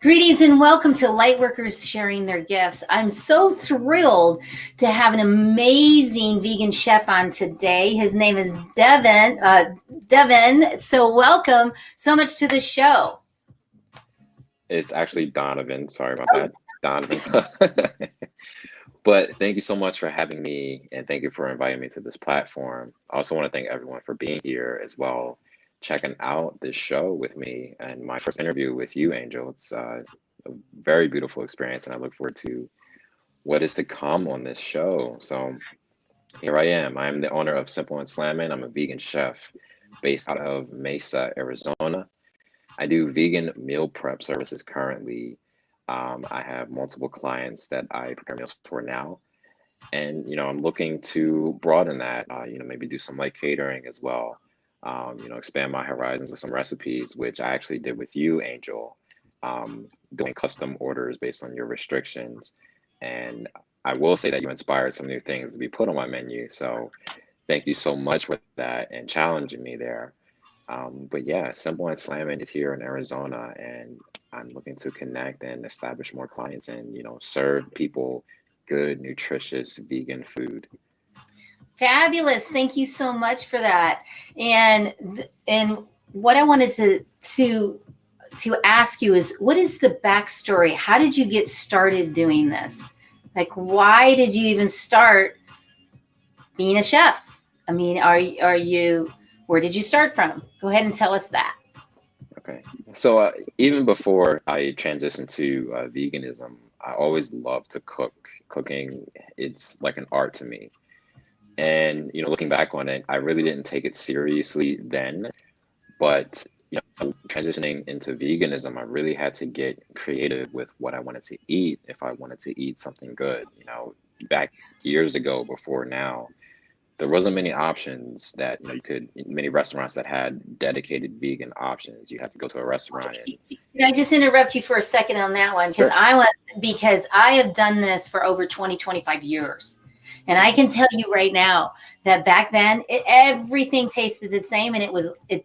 Greetings and welcome to Lightworkers Sharing Their Gifts. I'm so thrilled to have an amazing vegan chef on today. His name is Devin. So welcome so much to the show. It's actually Donovan. Sorry about that, Donovan. But thank you so much for having me, and thank you for inviting me to this platform. I also want to thank everyone for being here as well, checking out this show with me and my first interview with you, Angel. It's a very beautiful experience, and I look forward to what is to come on this show. So here I am. I am the owner of Simple and Slammin. I'm a vegan chef based out of Mesa, Arizona. I do vegan meal prep services currently. I have multiple clients that I prepare meals for now. And, I'm looking to broaden that, maybe do some light catering as well, expand my horizons with some recipes, which I actually did with you, Angel, doing custom orders based on your restrictions. And I will say that you inspired some new things to be put on my menu. So thank you so much for that and challenging me there. But yeah, Simple and Slammin is here in Arizona, and I'm looking to connect and establish more clients and, serve people good, nutritious vegan food. Fabulous. Thank you so much for that. And what I wanted to ask you is, what is the backstory? How did you get started doing this? Like, why did you even start being a chef? I mean, are you, where did you start from? Go ahead and tell us that. Okay. So even before I transitioned to veganism, I always loved to cook. Cooking, it's like an art to me. And, looking back on it, I really didn't take it seriously then. But, transitioning into veganism, I really had to get creative with what I wanted to eat if I wanted to eat something good. Back years ago before now, there wasn't many options that many restaurants that had dedicated vegan options. You have to go to a restaurant and Can I just interrupt you for a second on that one? sure. Because I have done this for over 25 years. And I can tell you right now that back then, everything tasted the same. And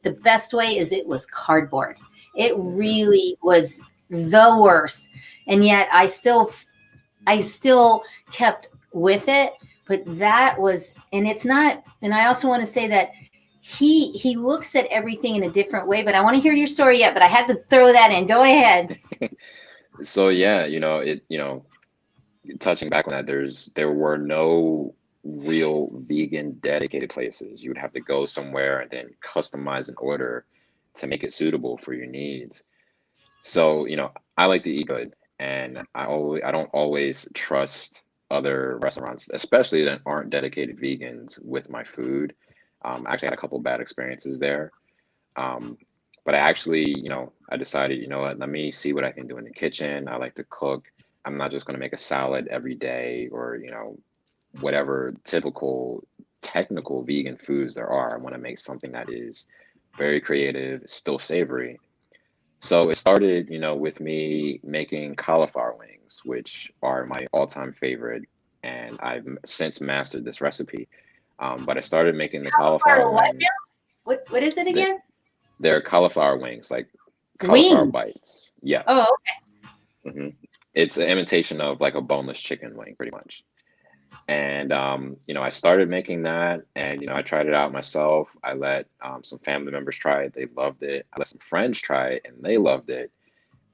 the best way is it was cardboard. It really was the worst. And yet I still kept with it. But that was, and it's not, and I also want to say that he looks at everything in a different way, but I want to hear your story yet, but I had to throw that in. Go ahead. So yeah, touching back on that, there were no real vegan dedicated places. You would have to go somewhere and then customize an order to make it suitable for your needs. So, I like to eat good, and I don't always trust other restaurants, especially that aren't dedicated vegans, with my food. I actually had a couple bad experiences there. Um, but I actually, I decided, what, let me see what I can do in the kitchen. I like to cook. I'm not just going to make a salad every day or, whatever typical technical vegan foods there are. I want to make something that is very creative, still savory. So it started, with me making cauliflower wings, which are my all-time favorite, and I've since mastered this recipe. But I started making the cauliflower What wings. now? What is it They, again? they're cauliflower wings, like cauliflower Wing. bites. Oh, Yes. hmm It's an imitation of like a boneless chicken wing, pretty much. And I started making that, and I tried it out myself. I let some family members try it; they loved it. I let some friends try it, and they loved it.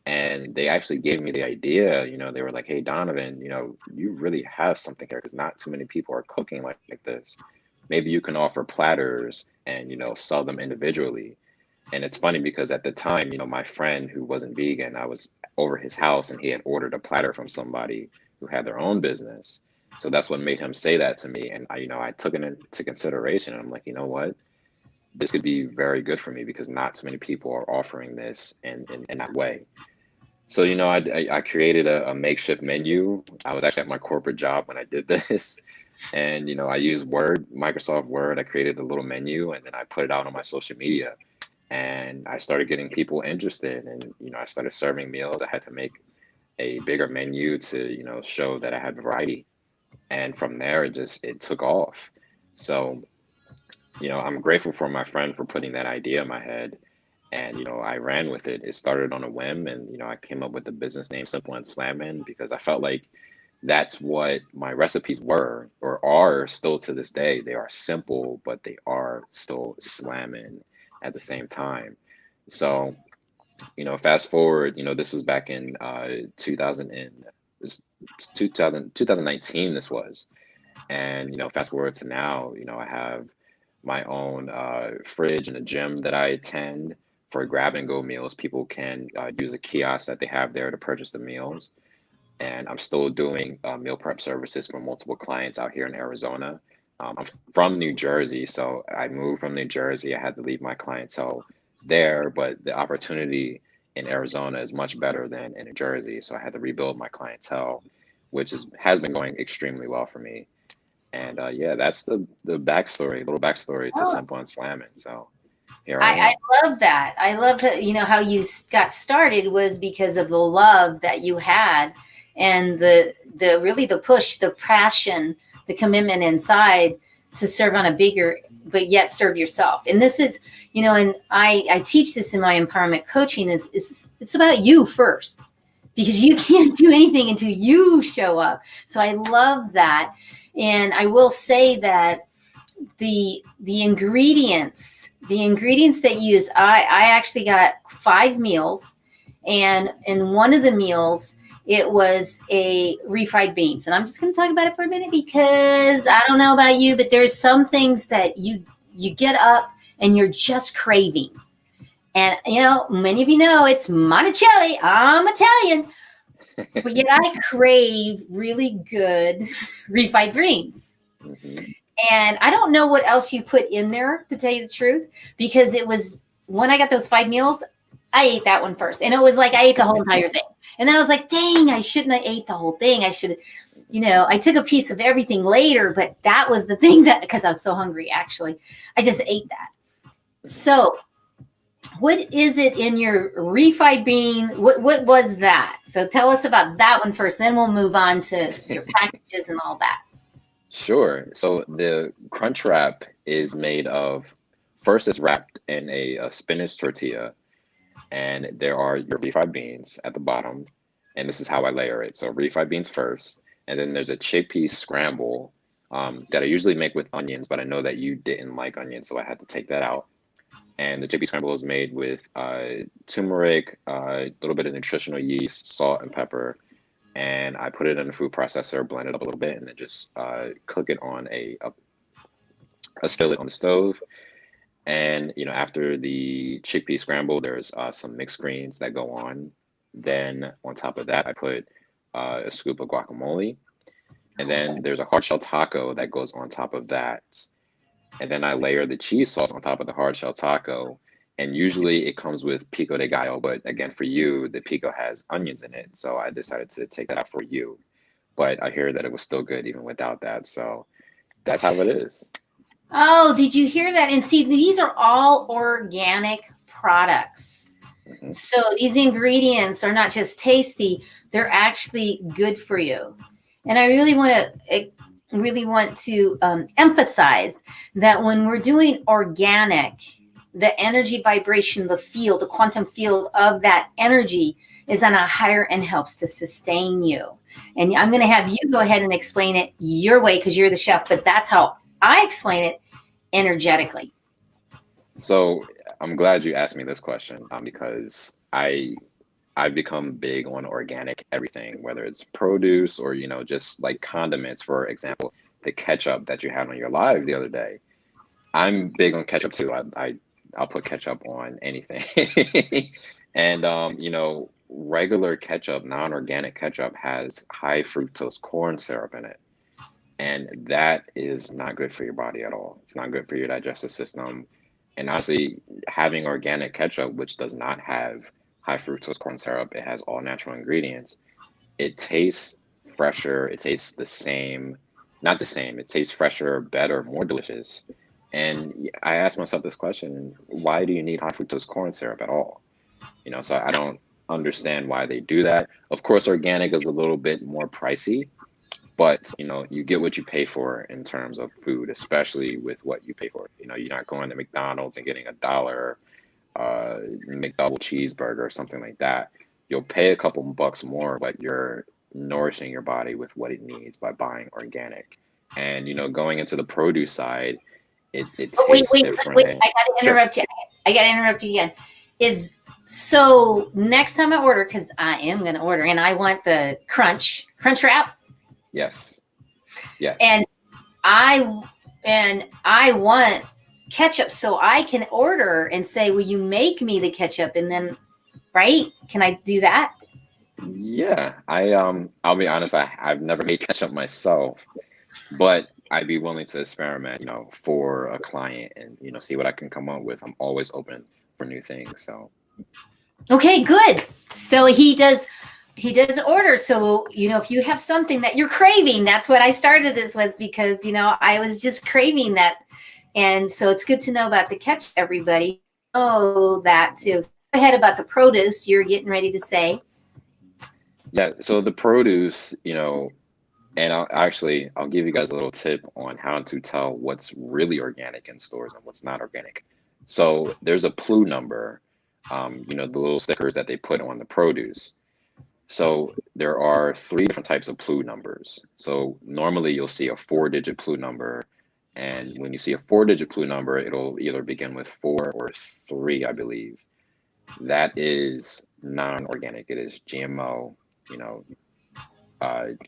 And they actually gave me the idea. They were like, "Hey, Donovan, you really have something here because not too many people are cooking like this. Maybe you can offer platters and sell them individually." And it's funny because at the time, my friend who wasn't vegan, I was over his house and he had ordered a platter from somebody who had their own business. So that's what made him say that to me. And I took it into consideration. And I'm like, you know what? This could be very good for me because not too many people are offering this in that way. So, I created a makeshift menu. I was actually at my corporate job when I did this. And, I used Microsoft Word. I created a little menu and then I put it out on my social media, and I started getting people interested, and I started serving meals. I had to make a bigger menu to show that I had variety, and from there it took off. So I'm grateful for my friend for putting that idea in my head, And, I ran with it. It started on a whim, and, I came up with the business name Simple and Slammin because I felt like that's what my recipes were or are still to this day. They are simple, but they are still slamming at the same time. So, fast forward, this was back in 2000 and this 2019 this was. And, fast forward to now, I have my own fridge and a gym that I attend for grab and go meals. People can use a kiosk that they have there to purchase the meals. And I'm still doing meal prep services for multiple clients out here in Arizona. I'm from New Jersey, so I moved from New Jersey. I had to leave my clientele there, but the opportunity in Arizona is much better than in New Jersey. So I had to rebuild my clientele, which has been going extremely well for me. And yeah, that's the backstory, little backstory to Oh, Simple and Slamming. So here I I am. love that. I love that, how you got started was because of the love that you had and the really the push, the passion, the commitment inside to serve on a bigger, but yet serve yourself. And this is, and I teach this in my empowerment coaching is it's about you first because you can't do anything until you show up. So I love that. And I will say that the ingredients that you use, I actually got 5 meals, and in one of the meals it was a refried beans, and I'm just going to talk about it for a minute because I don't know about you, but there's some things that you get up and you're just craving. And many of you know it's Monticelli, I'm Italian, but yet I crave really good refried beans. Hmm. And I don't know what else you put in there, to tell you the truth, because it was when I got those 5 meals, I ate that one first. And it was like I ate the whole entire thing. And then I was like, dang, I shouldn't have ate the whole thing. I should, I took a piece of everything later, but that was the thing that, because I was so hungry, actually, I just ate that. So, what is it in your refried bean? What was that? So, tell us about that one first. Then we'll move on to your packages and all that. Sure. So the crunch wrap is made of, first it's wrapped in a spinach tortilla, and there are your refried beans at the bottom. And this is how I layer it. So refried beans first, and then there's a chickpea scramble that I usually make with onions, but I know that you didn't like onions, so I had to take that out. And the chickpea scramble is made with turmeric, a little bit of nutritional yeast, salt, and pepper. And I put it in a food processor, blend it up a little bit, and then just cook it on a skillet on the stove. And after the chickpea scramble, there's some mixed greens that go on. Then on top of that, I put a scoop of guacamole, and then there's a hard shell taco that goes on top of that. And then I layer the cheese sauce on top of the hard shell taco. And usually it comes with pico de gallo, but again, for you, the pico has onions in it, so I decided to take that out for you. But I hear that it was still good even without that, so that's how it is. Oh, did you hear that? And see, these are all organic products. Hmm. So these ingredients are not just tasty, they're actually good for you. And I really want to emphasize that when we're doing organic, the energy vibration, the field, the quantum field of that energy is on a higher and helps to sustain you. And I'm going to have you go ahead and explain it your way because you're the chef, but that's how I explain it energetically. So I'm glad you asked me this question because I've become big on organic everything, whether it's produce or just like condiments. For example, the ketchup that you had on your live the other day. I'm big on ketchup too. I'll put ketchup on anything. And regular ketchup, non-organic ketchup has high fructose corn syrup in it. And that is not good for your body at all. It's not good for your digestive system. And honestly, having organic ketchup, which does not have high fructose corn syrup, it has all natural ingredients. It tastes fresher. It tastes the same, not the same. It tastes fresher, better, more delicious. And I asked myself this question: why do you need high fructose corn syrup at all? So I don't understand why they do that. Of course, organic is a little bit more pricey, but you get what you pay for in terms of food, especially with what you pay for. You're not going to McDonald's and getting $1 McDouble cheeseburger or something like that, you'll pay a couple bucks more, but you're nourishing your body with what it needs by buying organic. And going into the produce side, it Oh, wait, tastes wait, different. wait. And I got to sure, interrupt you. I got to interrupt you again. Is so next time I order, because I am going to order, and I want the crunch wrap, yes, yes. and I I want ketchup, so I can order and say, "Will you make me the ketchup?" And then, right? Can I do that? Yeah, I'll be honest, I've never made ketchup myself, but I'd be willing to experiment, for a client and, see what I can come up with. I'm always open for new things. So Okay, good. So he does order. So, if you have something that you're craving, that's what I started this with because, I was just craving that. And so it's good to know about the ketchup, everybody. Oh, that too. Go ahead about the produce you're getting ready to say. yeah, so the produce, and I'll give you guys a little tip on how to tell what's really organic in stores and what's not organic. So there's a PLU number, the little stickers that they put on the produce. So there are three different types of PLU numbers. So normally you'll see a 4-digit PLU number. And when you see a 4-digit PLU number, it'll either begin with 4 or 3, I believe. That is non-organic. It is GMO, you know,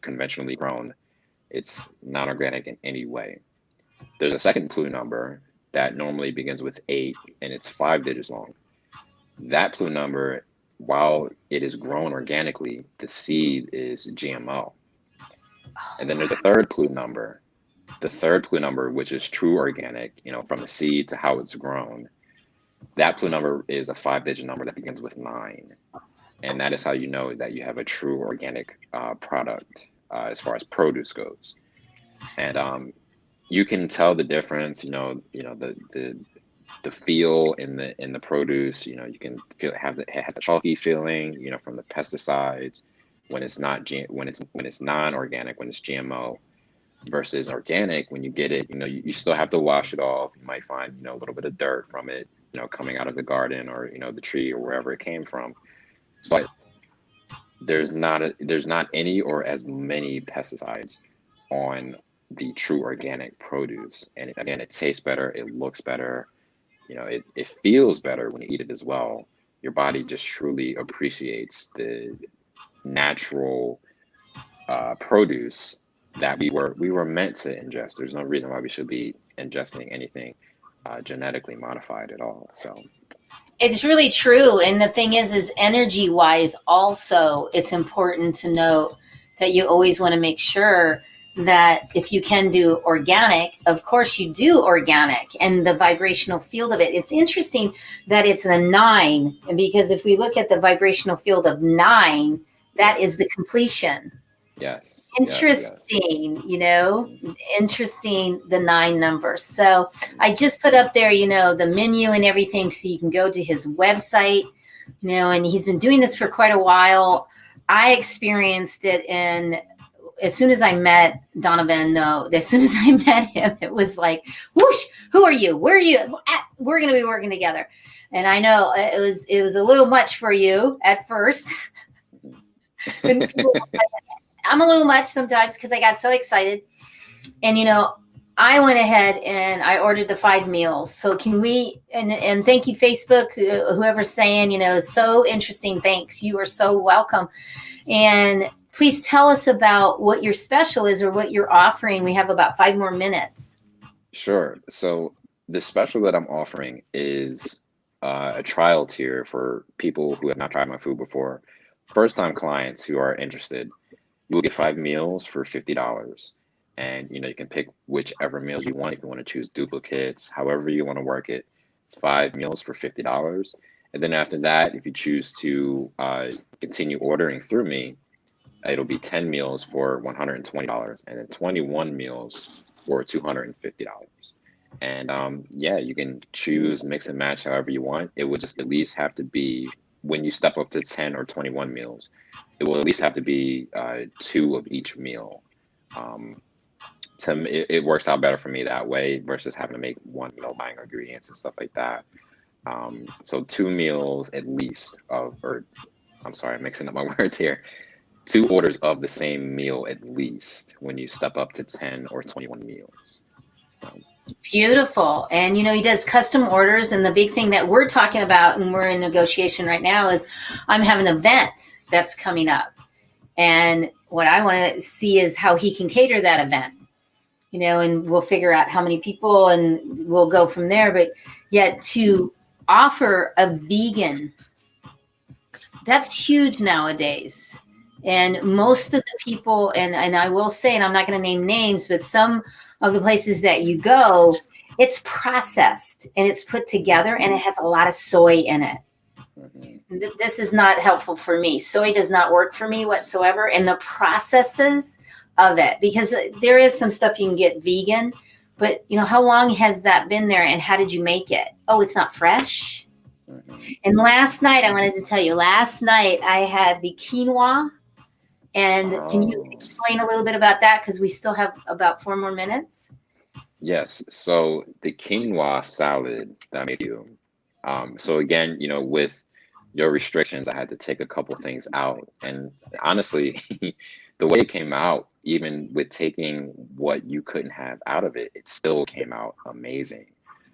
conventionally grown. It's not organic in any way. There's a second PLU number that normally begins with 8 and it's 5 digits long. That PLU number, while it is grown organically, the seed is GMO. And then there's a third PLU number. The third PLU number, which is true organic, from the seed to how it's grown. That PLU number is a 5-digit number that begins with 9. And that is how you know that you have a true organic product as far as produce goes. And you can tell the difference, the feel in the produce. You can feel it has a chalky feeling, from the pesticides when it's not when it's non-organic, when it's GMO versus organic. When you get it, you still have to wash it off. You might find a little bit of dirt from it, coming out of the garden or the tree or wherever it came from. But there's not any or as many pesticides on the true organic produce. And again, it tastes better, it looks better, it feels better when you eat it as well. Your body just truly appreciates the natural produce that we were meant to ingest. There's no reason why we should be ingesting anything genetically modified at all. So It's really true. And the thing is energy wise, also, it's important to note that you always want to make sure that if you can do organic, of course you do organic and the vibrational field of it. It's interesting that it's a 9, because if we look at the vibrational field of 9, that is the completion. yes, Interesting, interesting, the 9 number. So I just put up there, the menu and everything, so you can go to his website, and he's been doing this for quite a while. I experienced it as soon as I met Donovan, though, as soon as I met him, it was like, whoosh, who are you? Where are you? We're going to be working together. And I know it was a little much for you at first. I'm a little much sometimes because I got so excited. And, I went ahead and I ordered the 5 meals. So can we, and thank you, Facebook, whoever's saying, so interesting. Thanks. You are so welcome. And please tell us about what your special is or what you're offering. We have about 5 more minutes. Sure. So the special that I'm offering is a trial tier for people who have not tried my food before. First-time clients who are interested, you will get 5 meals for $50. And you can pick whichever meals you want. If you want to choose duplicates, however you want to work it, 5 meals for $50. And then after that, if you choose to continue ordering through me, it'll be 10 meals for $120 and then 21 meals for $250. And yeah, you can choose, mix and match however you want. It would just at least have to be, when you step up to 10 or 21 meals, it will at least have to be 2 of each meal. It works out better for me that way versus having to make one, buying ingredients and stuff like that. So 2 meals at least of, or I'm sorry, I'm mixing up my words here. 2 orders of the same meal at least when you step up to 10 or 21 meals. So, Beautiful. And he does custom orders. And the big thing that we're talking about, and we're in negotiation right now, is I'm having an event that's coming up. And what I want to see is how he can cater that event, and we'll figure out how many people and we'll go from there. But yet to offer a vegan, that's huge nowadays. And most of the people, and I will say, and I'm not going to name names, but some of the places that you go, it's processed and it's put together and it has a lot of soy in it. This is not helpful for me. Soy does not work for me whatsoever. And the processes of it, because there is some stuff you can get vegan, but how long has that been there and how did you make it? Oh, it's not fresh. And last night, I wanted to tell you, I had the quinoa. And can you explain a little bit about that? Because we still have about 4 more minutes. Yes. So the quinoa salad that I made you. So again, with your restrictions, I had to take a couple things out. And honestly, the way it came out, even with taking what you couldn't have out of it, it still came out amazing.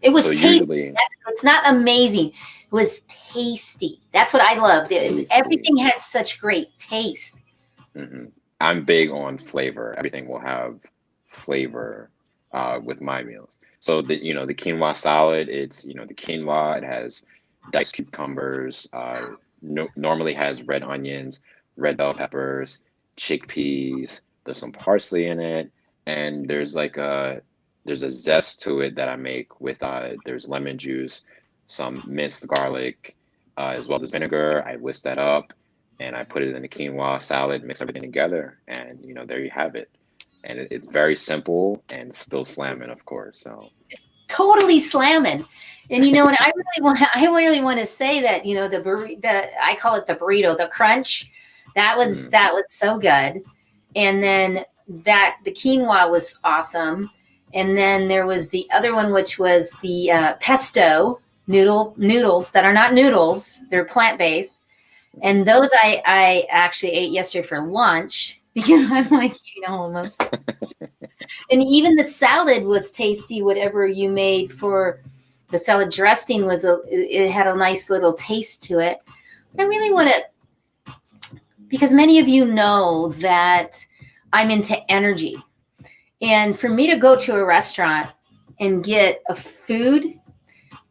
It was So tasty. usually, It's not amazing. It was tasty. That's what I loved. Everything had such great taste. I'm big on flavor. Everything will have flavor with my meals. So the quinoa salad, it's the quinoa. It has diced cucumbers. Normally has red onions, red bell peppers, chickpeas. There's some parsley in it, and there's a zest to it that I make with there's lemon juice, some minced garlic, as well as vinegar. I whisk that up and I put it in the quinoa salad, mix everything together, and there you have it. And it's very simple and still slamming, of course. So totally slamming. And and I really want to say that I call it the burrito, the crunch. That was so good. And then the quinoa was awesome. And then there was the other one, which was the pesto noodles that are not noodles; they're plant-based. And those I actually ate yesterday for lunch because I'm like eating all of them. And even the salad was tasty. Whatever you made for the salad dressing it had a nice little taste to it. But I really want to, because many of you know that I'm into energy. And for me to go to a restaurant and get a food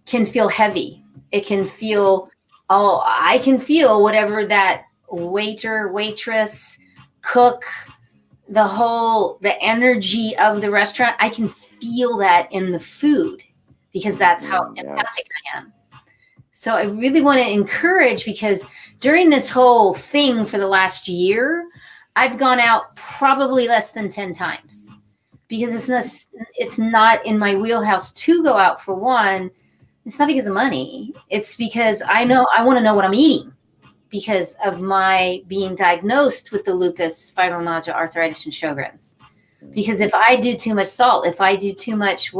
can feel heavy. It can feel, I can feel whatever that waiter, waitress, cook, the energy of the restaurant. I can feel that in the food because that's how empathic I am. So I really want to encourage, because during this whole thing for the last year, I've gone out probably less than 10 times because it's not in my wheelhouse to go out. For one, it's not because of money. It's because I want to know what I'm eating because of my being diagnosed with the lupus, fibromyalgia, arthritis, and Sjogren's. Because if I do too much salt, if I do too much,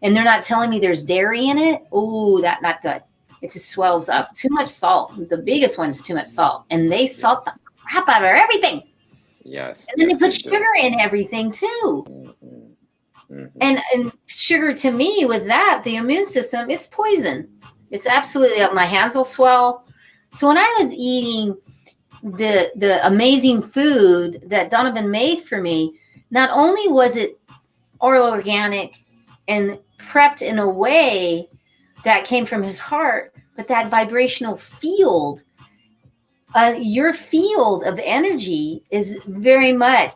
and they're not telling me there's dairy in it, that's not good. It just swells up. Too much salt. The biggest one is too much salt. And they salt the crap out of everything. Yes. And then they put sugar in everything too. And sugar, to me, with that, the immune system, it's poison. It's absolutely, my hands will swell. So when I was eating the amazing food that Donovan made for me, not only was it all organic and prepped in a way that came from his heart, but that vibrational field, your field of energy is very much,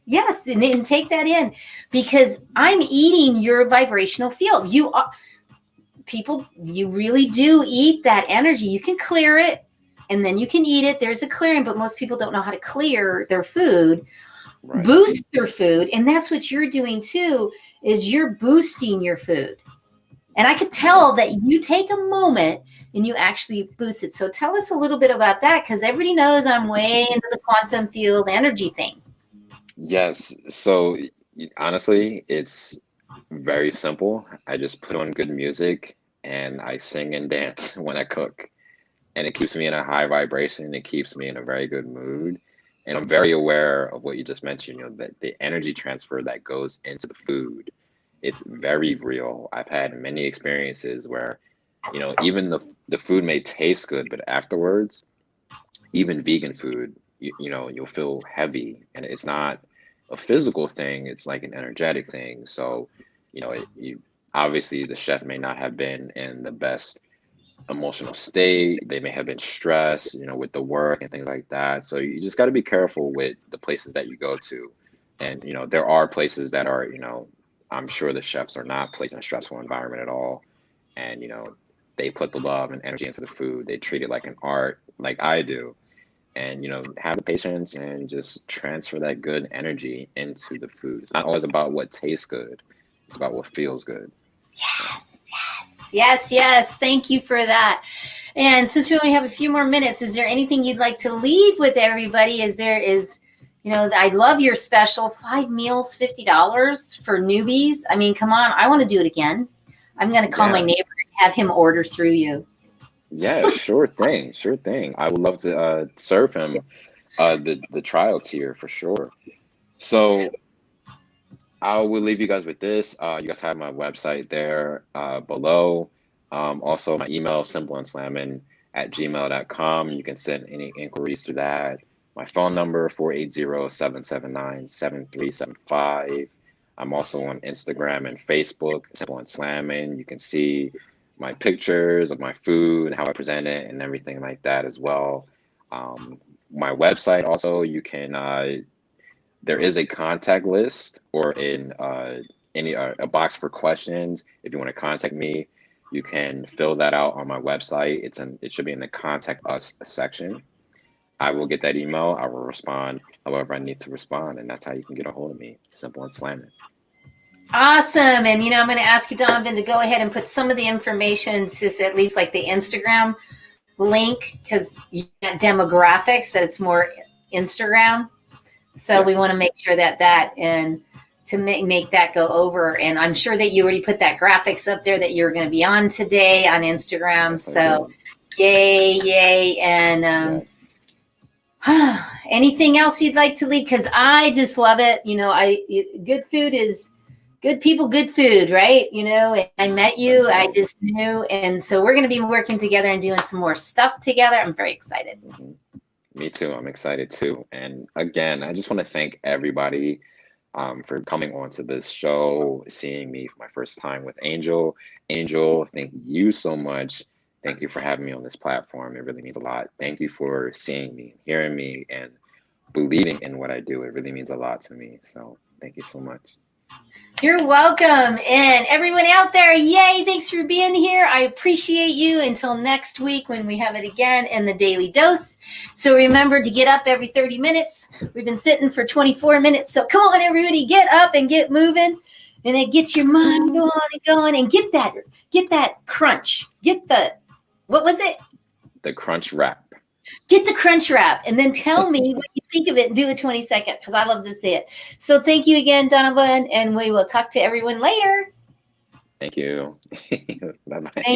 yes, and take that in, because I'm eating your vibrational field. You really do eat that energy. You can clear it and then you can eat it. There's a clearing, but most people don't know how to clear their food, boost their food. And that's what you're doing too, is you're boosting your food. And I could tell that you take a moment and you actually boost it. So tell us a little bit about that, because everybody knows I'm way into the quantum field energy thing. Yes. So honestly, it's very simple. I just put on good music and I sing and dance when I cook. And it keeps me in a high vibration. It keeps me in a very good mood. And I'm very aware of what you just mentioned, that the energy transfer that goes into the food, it's very real. I've had many experiences where, even the food may taste good, but afterwards, even vegan food, you'll feel heavy, and it's not a physical thing, it's like an energetic thing. So, you obviously the chef may not have been in the best emotional state. They may have been stressed, with the work and things like that. So you just got to be careful with the places that you go to. And, there are places that are, I'm sure the chefs are not placed in a stressful environment at all. And, they put the love and energy into the food. They treat it like an art, like I do. And, have the patience and just transfer that good energy into the food. It's not always about what tastes good. It's about what feels good. Yes. Thank you for that. And since we only have a few more minutes, is there anything you'd like to leave with everybody? I love your special 5 meals, $50 for newbies. I mean, come on, I want to do it again. I'm going to call my neighbor and have him order through you. Yeah, sure thing. Sure thing. I would love to serve him the trial tier for sure. So I will leave you guys with this. You guys have my website there below. Also, my email, simpleandslammin@gmail.com. You can send any inquiries to that. My phone number, 480-779-7375. I'm also on Instagram and Facebook, Simple and Slammin. You can see my pictures of my food, how I present it, and everything like that as well. My website also, you can there is a contact list or in a box for questions. If you want to contact me, you can fill that out on my website. It should be in the contact us section. I will get that email. I will respond however I need to respond, and that's how you can get a hold of me. Simple and Slammin. Awesome. And I'm going to ask you, Donovan, to go ahead and put some of the information, just at least like the Instagram link, because you got demographics that it's more Instagram. So we want to make sure that and to make that go over. And I'm sure that you already put that graphics up there that you're going to be on today on Instagram. So yay. And anything else you'd like to leave? Because I just love it. Good food is good people, good food, right? I met you, I just knew. And so we're going to be working together and doing some more stuff together. I'm very excited. Mm-hmm. Me too. I'm excited too. And again, I just want to thank everybody for coming onto this show, seeing me for my first time with Angel. Angel, thank you so much. Thank you for having me on this platform. It really means a lot. Thank you for seeing me, hearing me, and believing in what I do. It really means a lot to me. So thank you so much. You're welcome. And everyone out there, yay, thanks for being here. I appreciate you. Until next week when we have it again in the Daily Dose. So remember to get up every 30 minutes. We've been sitting for 24 minutes. So come on, everybody, get up and get moving. And it gets your mind going and get that crunch. What was it? The crunch wrap. Get the crunch wrap and then tell me what you think of it and do a 20-second because I love to see it. So thank you again, Donovan, and we will talk to everyone later. Thank you. Bye-bye. Thank